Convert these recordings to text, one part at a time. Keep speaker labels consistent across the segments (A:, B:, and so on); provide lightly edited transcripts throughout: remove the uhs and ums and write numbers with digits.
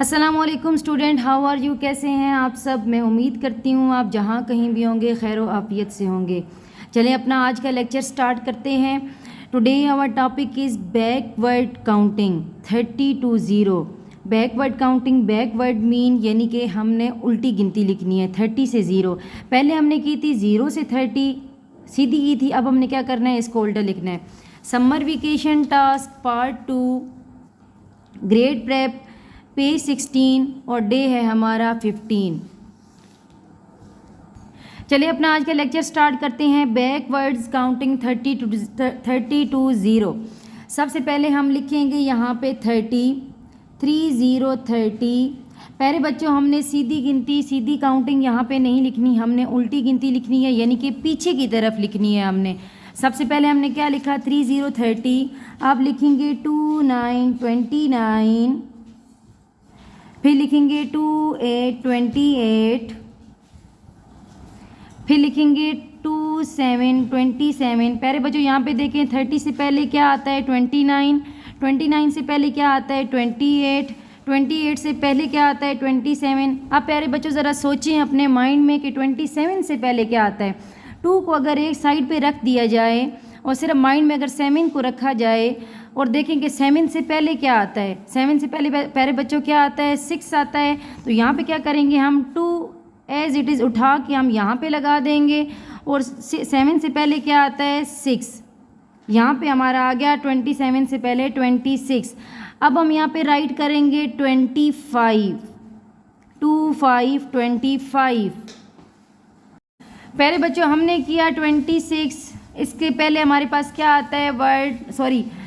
A: अस्सलामुअलैकुम student, how are you? कैसे हैं आप सब? मैं उम्मीद करती हूँ आप जहाँ कहीं भी होंगे खैर व आफियत से होंगे। चलें अपना आज का लेक्चर स्टार्ट करते हैं। Today our topic is backward counting 30 to 0। Backward counting, backward mean यानी कि हमने उल्टी गिनती लिखनी है 30 से 0। पहले हमने की थी 0 से 30 सीधी की थी, अब हमने क्या करना है, इसको उल्टा लिखना है। Summer vacation task part 2, grade prep, page 16 और डे है हमारा 15। चलिए अपना आज का लेक्चर स्टार्ट करते हैं। Backwards counting 30 to 0। सबसे पहले हम लिखेंगे यहाँ पे 30। पहले बच्चों हमने सीधी गिनती, सीधी काउंटिंग यहाँ पे नहीं लिखनी, हमने उल्टी गिनती लिखनी है, यानी कि पीछे की तरफ लिखनी है हमने। सबसे पहले हमने क्या लिखा 30। अब लिखेंगे 29 29, फिर लिखेंगे 28 28, फिर लिखेंगे 27 27। प्यारे बच्चों यहाँ पे देखें 30 से पहले क्या आता है 29, 29 से पहले क्या आता है 28, 28 से पहले क्या आता है 27। अब प्यारे बच्चों ज़रा सोचें अपने माइंड में कि 27 से पहले क्या आता है। 2 को अगर एक साइड पे रख दिया जाए और सिर्फ माइंड में अगर 7 को रखा जाए और देखें कि 7 से पहले क्या आता है। 7 से पहले प्यारे बच्चों क्या आता है 6 आता है। तो यहाँ पे क्या करेंगे हम 2 एज इट इज़ उठा के हम यहाँ पे लगा देंगे और 7 से पहले क्या आता है 6। यहाँ पे हमारा आ गया 27 से पहले 26। अब हम यहाँ पे राइट करेंगे 25, 25। पहले बच्चों हमने किया 26, इसके पहले हमारे पास क्या आता है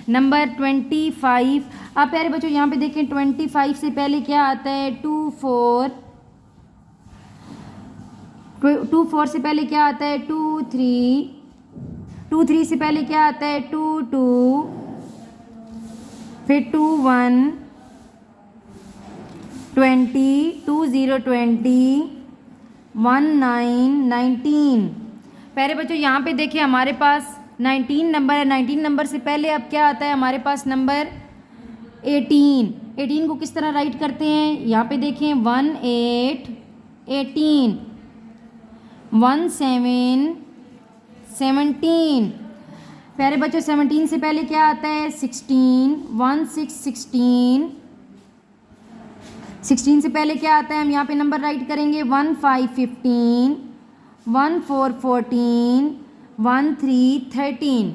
A: नंबर 25। अब प्यारे बच्चों यहाँ पे देखें 25 से पहले क्या आता है 24, 24 से पहले क्या आता है 23, 23 से पहले क्या आता है 22, फिर 21, 20, 20, 19। प्यारे बच्चों यहाँ पे देखिए हमारे पास 19 नंबर है। 19 नंबर से पहले अब क्या आता है हमारे पास नंबर 18। 18 को किस तरह राइट करते हैं, यहाँ पे देखें 18, 18, 17, 17। प्यारे बच्चों 17 से पहले क्या आता है 16, 16। 16 से पहले क्या आता है, हम यहाँ पे नंबर राइट करेंगे 15, 15, 14, 14, 13, 13।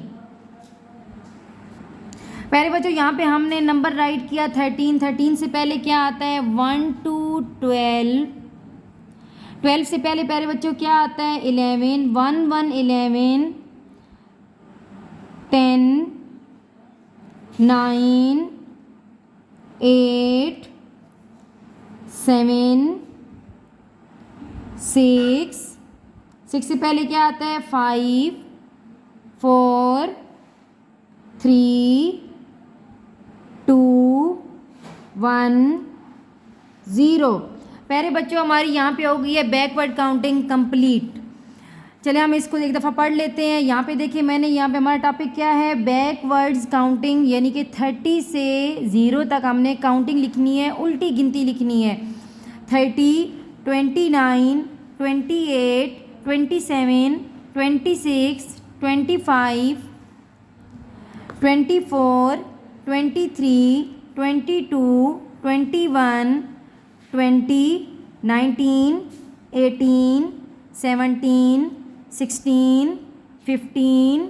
A: प्यारे बच्चों यहाँ पे हमने नंबर राइट किया 13। 13 से पहले क्या आता है 1 to 12। 12 से पहले प्यारे बच्चों क्या आता है 11, 1 1 11, 10, 9, 8, 7, 6। 6 से पहले क्या आता है 5, 4, 3, 2, 1, 0। प्यारे बच्चों हमारी यहाँ पे हो गई है बैकवर्ड काउंटिंग कंप्लीट। चलिए हम इसको एक दफ़ा पढ़ लेते हैं। यहाँ पे देखिए मैंने यहाँ पे हमारा टॉपिक क्या है बैकवर्ड्स काउंटिंग, यानी कि 30 से 0 तक हमने काउंटिंग लिखनी है, उल्टी गिनती लिखनी है। 30, 29, 28, 27, 26, 25, 24, 23, 22, 21, 20, 19, 18, 17, 16, 15,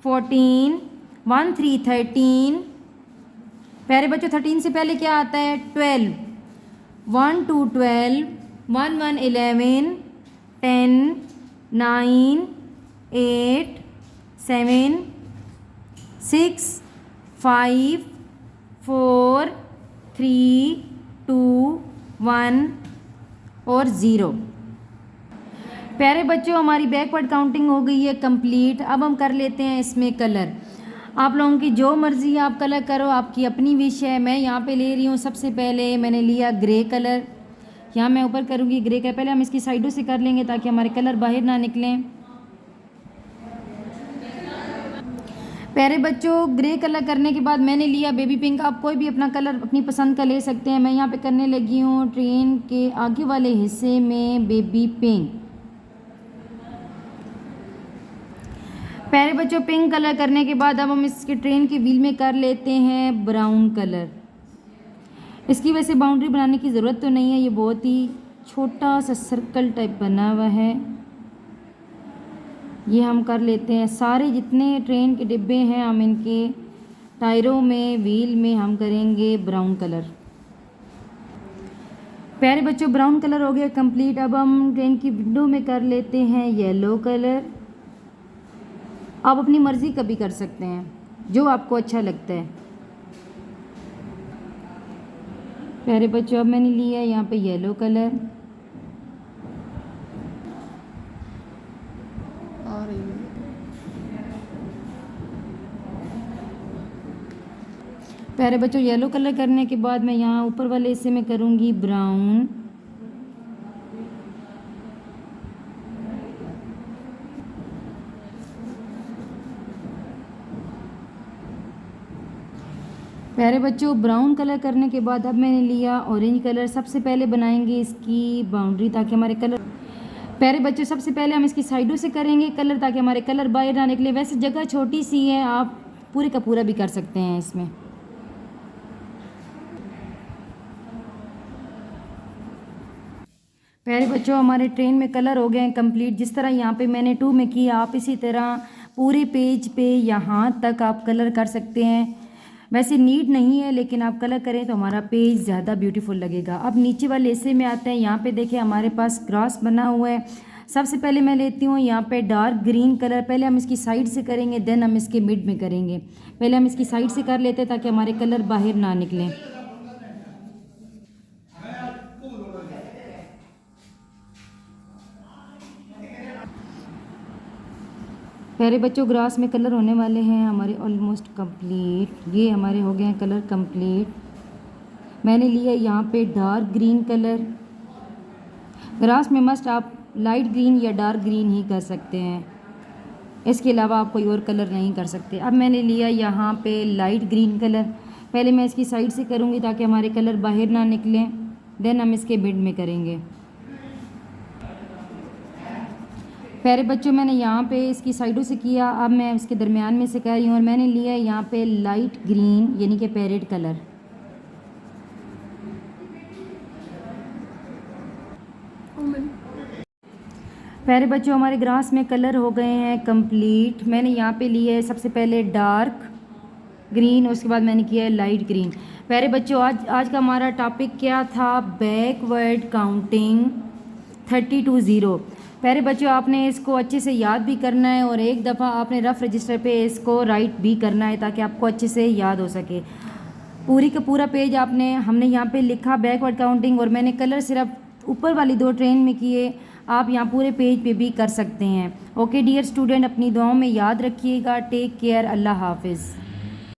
A: 14, 13, 13। प्यारे बच्चों 13 से पहले क्या आता है 12, 1 to 12, 1 1 11, 10, 9, 8, 7, 6, 5, 4, 3, 2, 1 और 0। प्यारे बच्चों हमारी बैकवर्ड काउंटिंग हो गई है कंप्लीट। अब हम कर लेते हैं इसमें कलर। आप लोगों की जो मर्ज़ी आप कलर करो, आपकी अपनी विश है। मैं यहाँ पे ले रही हूँ, सबसे पहले मैंने लिया ग्रे कलर। यहाँ मैं ऊपर करूँगी ग्रे कलर। पहले हम इसकी साइडों से कर लेंगे ताकि हमारे कलर बाहर ना निकलें। प्यारे बच्चों, ग्रे कलर करने के बाद मैंने लिया बेबी पिंक। आप कोई भी अपना कलर अपनी पसंद का ले सकते हैं। मैं यहाँ पे करने लगी हूँ ट्रेन के आगे वाले हिस्से में बेबी पिंक। प्यारे बच्चों, पिंक कलर करने के बाद अब हम इसके ट्रेन के व्हील में कर लेते हैं ब्राउन कलर। इसकी वजह से बाउंड्री बनाने की ज़रूरत तो नहीं है, ये बहुत ही छोटा सा सर्कल टाइप बना हुआ है। ये हम कर लेते हैं। सारे जितने ट्रेन के डिब्बे हैं हम इनके टायरों में, व्हील में हम करेंगे ब्राउन कलर। प्यारे बच्चों, ब्राउन कलर हो गया कंप्लीट। अब हम ट्रेन की विंडो में कर लेते हैं येलो कलर। आप अपनी मर्ज़ी का भी कर सकते हैं, जो आपको अच्छा लगता है। प्यारे बच्चों, अब मैंने लिया यहाँ पे येलो कलर। प्यारे बच्चों, येलो कलर करने के बाद मैं यहाँ ऊपर वाले हिस्से में करूँगी ब्राउन। प्यारे बच्चों, ब्राउन कलर करने के बाद अब मैंने लिया ऑरेंज कलर। सबसे पहले बनाएंगे इसकी बाउंड्री ताकि हमारे कलर, प्यारे बच्चों सबसे पहले हम इसकी साइडों से करेंगे कलर ताकि हमारे कलर बाहर ना निकले। वैसे जगह छोटी सी है, आप पूरे का पूरा भी कर सकते हैं इसमें। प्यारे बच्चों, हमारे ट्रेन में कलर हो गए हैं कंप्लीट। जिस तरह यहाँ पे मैंने 2 में किया, आप इसी तरह पूरे पेज पे यहाँ तक आप कलर कर सकते हैं। वैसे नीट नहीं है, लेकिन आप कलर करें तो हमारा पेज ज़्यादा ब्यूटीफुल लगेगा। अब नीचे वाले हिस्से में आते हैं। यहाँ पे देखिए हमारे पास क्रॉस बना हुआ है। सबसे पहले मैं लेती हूँ यहाँ पे डार्क ग्रीन कलर। पहले हम इसकी साइड से करेंगे, देन हम इसके मिड में करेंगे। पहले हम इसकी साइड से कर लेते हैं ताकि हमारे कलर बाहर ना निकलें। प्यारे बच्चों, ग्रास में कलर होने वाले हैं हमारे ऑलमोस्ट कंप्लीट। ये हमारे हो गए हैं कलर कंप्लीट। मैंने लिया यहाँ पे डार्क ग्रीन कलर। ग्रास में मस्ट आप लाइट ग्रीन या डार्क ग्रीन ही कर सकते हैं, इसके अलावा आप कोई और कलर नहीं कर सकते। अब मैंने लिया यहाँ पे लाइट ग्रीन कलर। पहले मैं इसकी साइड से करूँगी ताकि हमारे कलर बाहर ना निकलें, देन हम इसके मिड में करेंगे। प्यारे बच्चों, मैंने यहाँ पे इसकी साइडों से किया, अब मैं इसके दरमियान में से कर रही हूँ। और मैंने लिया है यहाँ पे लाइट ग्रीन यानी कि पैरेट कलर। प्यारे बच्चों, हमारे ग्रास में कलर हो गए हैं कंप्लीट। मैंने यहाँ पे लिया है सबसे पहले डार्क ग्रीन, उसके बाद मैंने किया है लाइट ग्रीन। प्यारे बच्चों, आज का हमारा टॉपिक क्या था? Backward counting 30 to 0। प्यारे बच्चों, आपने इसको अच्छे से याद भी करना है और एक दफ़ा आपने रफ़ रजिस्टर पे इसको राइट भी करना है ताकि आपको अच्छे से याद हो सके। पूरी का पूरा पेज हमने यहाँ पे लिखा बैकवर्ड काउंटिंग, और मैंने कलर सिर्फ ऊपर वाली 2 ट्रेन में किए। आप यहाँ पूरे पेज पे भी कर सकते हैं। ओके डियर स्टूडेंट, अपनी दुआओं में याद रखिएगा। टेक केयर, अल्लाह हाफिज़।